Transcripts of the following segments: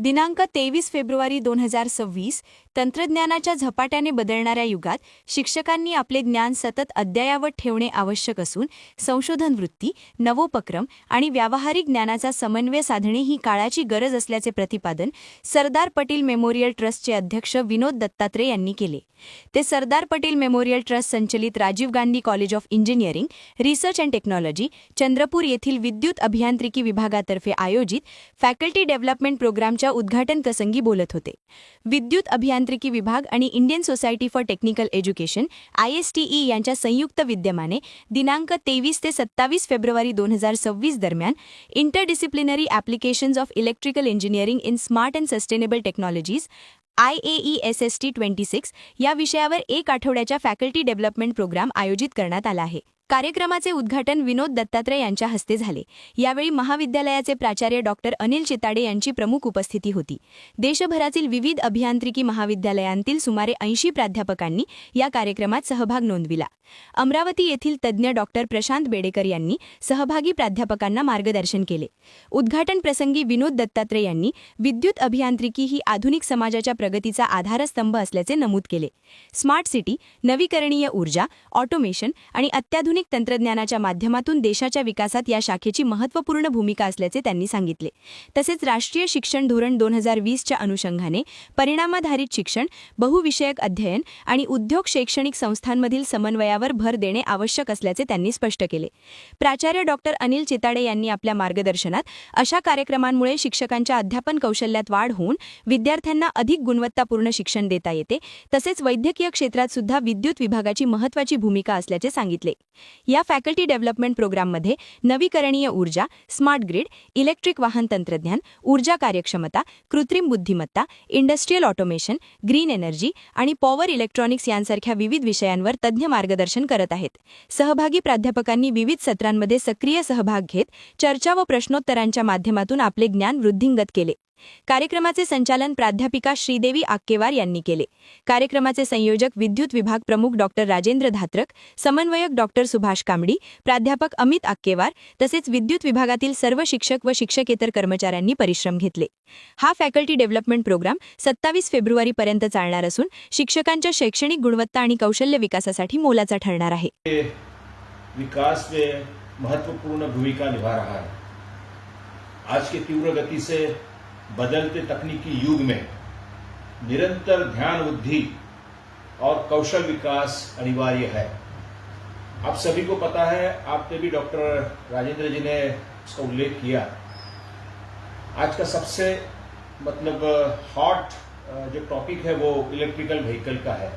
दिनांक 23 फेब्रुवारी 2026 तंत्रज्ञानाच्या झपाट्याने बदलणाऱ्या युगात शिक्षकांनी आपले ज्ञान सतत अद्ययावत ठेवणे आवश्यक असून संशोधन वृत्ती, नवोपक्रम आणि व्यावहारिक ज्ञानाचा समन्वय साधणे ही काळाची गरज असल्याचे प्रतिपादन सरदार पटेल मेमोरियल ट्रस्टचे अध्यक्ष विनोद दत्तात्रे यांनी केले. ते सरदार पटेल मेमोरियल ट्रस्ट संचलित Rajiv Gandhi college of engineering, research and technology, Chandrapur येथील विद्युत अभियांत्रिकी विभागातर्फे आयोजित फॅकल्टी डेव्हलपमेंट प्रोग्रामच्या उद्घाटन प्रसंगी बोलत होते. विद्युत अभियांत्रिकी विभाग आणि Indian society for technical education ISTE यांच्या संयुक्त विद्यमाने दिनांक 23 ते 27 फेब्रुवारी 2026 दरम्यान interdisciplinary applications of electrical engineering in smart and sustainable technologies IAESST 26 या विषयावर एक आठवड्याच्या फॅकल्टी डेव्हलपमेंट प्रोग्राम आयोजित करण्यात आला आहे. कार्यक्रमाचे उद्घाटन विनोद दत्तात्रे यांच्या हस्ते झाले. यावेळी महाविद्यालयाचे प्राचार्य डॉक्टर अनिल चिताडे यांची प्रमुख उपस्थिती होती. देशभरातील विविध अभियांत्रिकी महाविद्यालयांतील सुमारे 80 प्राध्यापकांनी या कार्यक्रमात सहभाग नोंदविला. अमरावती येथील तज्ज्ञ डॉक्टर प्रशांत बेडेकर यांनी सहभागी प्राध्यापकांना मार्गदर्शन केले. उद्घाटन प्रसंगी विनोद दत्तात्रे यांनी विद्युत अभियांत्रिकी ही आधुनिक समाजाच्या प्रगतीचा आधारस्तंभ असल्याचे नमूद केले. स्मार्ट सिटी, नवीकरणीय ऊर्जा, ऑटोमेशन आणि अत्याधुनिक तंत्रज्ञानाच्या माध्यमातून देशाच्या विकासात या शाखेची महत्त्वपूर्ण भूमिका असल्याचे त्यांनी सांगितले. तसेच राष्ट्रीय शिक्षण धोरण 2020च्या अनुषंगाने परिणामाधारित शिक्षण, बहुविषयक अध्ययन आणि उद्योग शैक्षणिक संस्थांमधील समन्वयावर भर देणे आवश्यक असल्याचे त्यांनी स्पष्ट केले. प्राचार्य डॉक्टर अनिल चिताडे यांनी आपल्या मार्गदर्शनात अशा कार्यक्रमांमुळे शिक्षकांच्या अध्यापन कौशल्यात वाढ होऊन विद्यार्थ्यांना अधिक गुणवत्तापूर्ण शिक्षण देता येते. तसेच वैद्यकीय क्षेत्रात सुद्धा विद्युत विभागाची महत्त्वाची भूमिका असल्याचे सांगितले. या फॅकल्टी डेव्हलपमेंट प्रोग्राममध्ये नवीकरणीय ऊर्जा, स्मार्ट ग्रिड, इलेक्ट्रिक वाहन तंत्रज्ञान, ऊर्जा कार्यक्षमता, कृत्रिम बुद्धिमत्ता, इंडस्ट्रियल ऑटोमेशन, ग्रीन एनर्जी आणि पॉवर इलेक्ट्रॉनिक्स यांसारख्या विविध विषयांवर तज्ज्ञ मार्गदर्शन करत आहेत. सहभागी प्राध्यापकांनी विविध सत्रांमध्ये सक्रिय सहभाग घेत चर्चा व प्रश्नोत्तरांच्या माध्यमातून आपले ज्ञान वृद्धिंगत केले. कार्यक्रमाचे संचालन प्राध्यापिका श्रीदेवी आक्केवार यांनी केले. कार्यक्रमाचे संयोजक विद्युत विभाग प्रमुख डॉक्टर राजेंद्र धात्रक, समन्वयक डॉक्टर सुभाष कांबडी, प्राध्यापक अमित आक्केवार तसेच विद्युत विभागातील सर्व शिक्षक व शिक्षकेतर कर्मचाऱ्यांनी परिश्रम घेतले. हा फॅकल्टी डेव्हलपमेंट प्रोग्राम 27 फेब्रुवारीपर्यंत चालणार असून शिक्षकांच्या शैक्षणिक गुणवत्ता आणि कौशल्य विकासासाठी मोलाचा ठरणार आहे. विकास में महत्वपूर्ण भूमिका निभा रहा है. आज के तीव्र गति से बदलते तकनीकी युग में निरंतर ध्यान वृद्धि और कौशल विकास अनिवार्य है. आप सभी को पता है, आपने भी डॉक्टर राजेंद्र जी ने इसका उल्लेख किया. आज का सबसे हॉट जो टॉपिक है वो इलेक्ट्रिकल व्हीकल का है.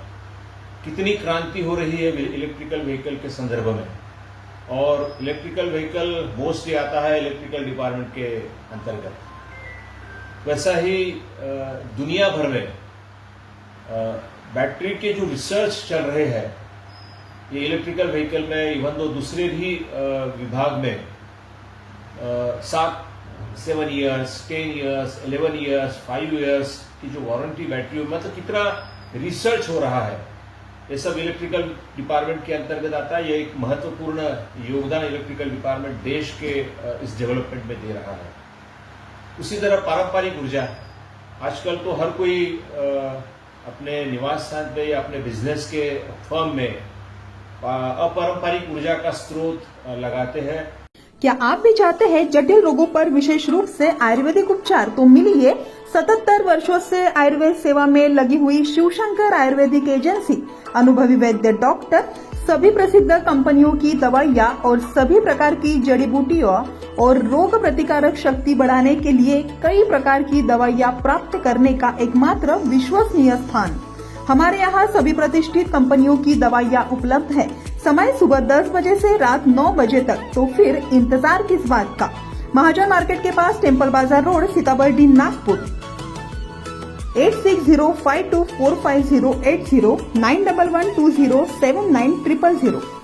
कितनी क्रांति हो रही है इलेक्ट्रिकल व्हीकल के संदर्भ में, और इलेक्ट्रिकल व्हीकल मोस्टली आता है इलेक्ट्रिकल डिपार्टमेंट के अंतर्गत. वैसा ही दुनिया भर में बैटरी के जो रिसर्च चल रहे हैं, ये इलेक्ट्रिकल व्हीकल में इवन दो दूसरे भी विभाग में 7 ईयर्स, 10 ईयर्स, 11 ईयर्स, 5 ईयर्स की जो वारंटी बैटरी में, मतलब कितना रिसर्च हो रहा है, ये सब इलेक्ट्रिकल डिपार्टमेंट के अंतर्गत आता है. ये एक महत्वपूर्ण योगदान इलेक्ट्रिकल डिपार्टमेंट देश के इस डेवलपमेंट में दे रहा है. उसी तरह पारंपरिक ऊर्जा, आजकल तो हर कोई अपने निवास स्थान पे या अपने बिजनेस के फर्म में अपारंपरिक ऊर्जा का स्रोत लगाते हैं. क्या आप भी चाहते हैं जटिल रोगों पर विशेष रूप से आयुर्वेदिक उपचार? तो मिलिए 77 वर्षों से आयुर्वेद सेवा में लगी हुई शिवशंकर आयुर्वेदिक एजेंसी. अनुभवी वैद्य डॉक्टर, सभी प्रसिद्ध कंपनियों की दवाइयाँ और सभी प्रकार की जड़ी बूटियों और रोग प्रतिकारक शक्ति बढ़ाने के लिए कई प्रकार की दवाइयाँ प्राप्त करने का एकमात्र विश्वसनीय स्थान. हमारे यहाँ सभी प्रतिष्ठित कंपनियों की दवाइयाँ उपलब्ध है. समय सुबह 10 बजे से रात 9 बजे तक. तो फिर इंतजार किस बात का? महाजन मार्केट के पास, टेम्पल बाजार रोड, सीताबर्डी, नागपुर. 8605245080 9112079000.